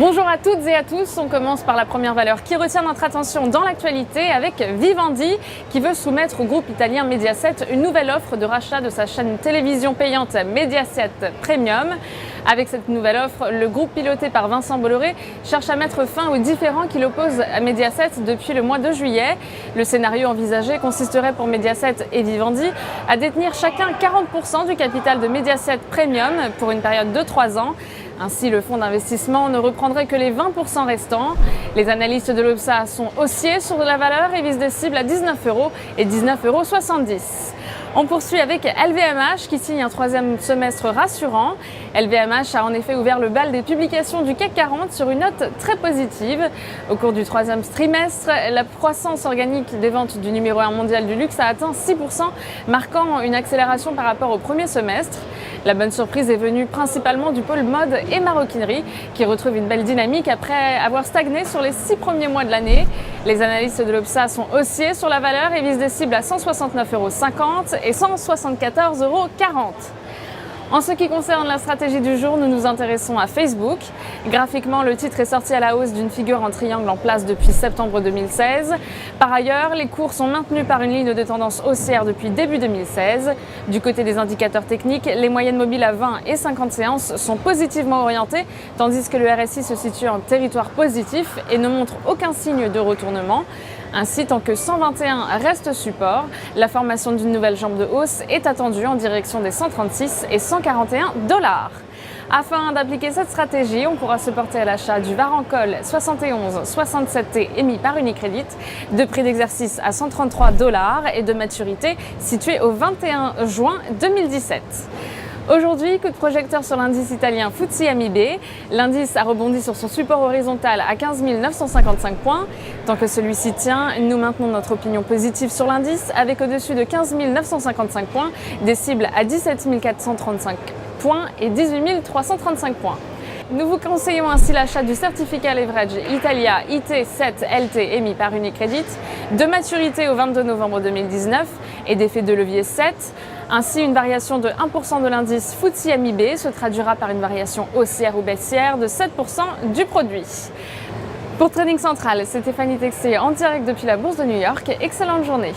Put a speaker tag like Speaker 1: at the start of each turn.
Speaker 1: Bonjour à toutes et à tous, on commence par la première valeur qui retient notre attention dans l'actualité avec Vivendi qui veut soumettre au groupe italien Mediaset une nouvelle offre de rachat de sa chaîne télévision payante Mediaset Premium. Avec cette nouvelle offre, le groupe piloté par Vincent Bolloré cherche à mettre fin aux différends qui l'opposent à Mediaset depuis le mois de juillet. Le scénario envisagé consisterait pour Mediaset et Vivendi à détenir chacun 40% du capital de Mediaset Premium pour une période de 3 ans. Ainsi, le fonds d'investissement ne reprendrait que les 20% restants. Les analystes de l'Obsa sont haussiers sur la valeur et visent des cibles à 19 € et 19,70 €. On poursuit avec LVMH qui signe un troisième semestre rassurant. LVMH a en effet ouvert le bal des publications du CAC 40 sur une note très positive. Au cours du troisième trimestre, la croissance organique des ventes du numéro 1 mondial du luxe a atteint 6%, marquant une accélération par rapport au premier semestre. La bonne surprise est venue principalement du pôle mode et maroquinerie qui retrouve une belle dynamique après avoir stagné sur les 6 premiers mois de l'année. Les analystes de l'Obsa sont haussiers sur la valeur et visent des cibles à 169,50 € et 174,40 €. En ce qui concerne la stratégie du jour, nous nous intéressons à Facebook. Graphiquement, le titre est sorti à la hausse d'une figure en triangle en place depuis septembre 2016. Par ailleurs, les cours sont maintenus par une ligne de tendance haussière depuis début 2016. Du côté des indicateurs techniques, les moyennes mobiles à 20 et 50 séances sont positivement orientées, tandis que le RSI se situe en territoire positif et ne montre aucun signe de retournement. Ainsi, tant que 121 reste support, la formation d'une nouvelle jambe de hausse est attendue en direction des 136 et 141 $. Afin d'appliquer cette stratégie, on pourra se porter à l'achat du Varencol 71-67T émis par Unicredit, de prix d'exercice à 133 $ et de maturité situé au 21 juin 2017. Aujourd'hui, coup de projecteur sur l'indice italien FTSE MIB. L'indice a rebondi sur son support horizontal à 15 955 points. Tant que celui-ci tient, nous maintenons notre opinion positive sur l'indice avec au-dessus de 15 955 points, des cibles à 17 435 points et 18 335 points. Nous vous conseillons ainsi l'achat du certificat leverage Italia IT7LT émis par Unicredit, de maturité au 22 novembre 2019 et d'effet de levier 7. Ainsi, une variation de 1% de l'indice FTSE MIB se traduira par une variation haussière ou baissière de 7% du produit. Pour Trading Central, c'est Stéphanie Texier en direct depuis la Bourse de New York. Excellente journée.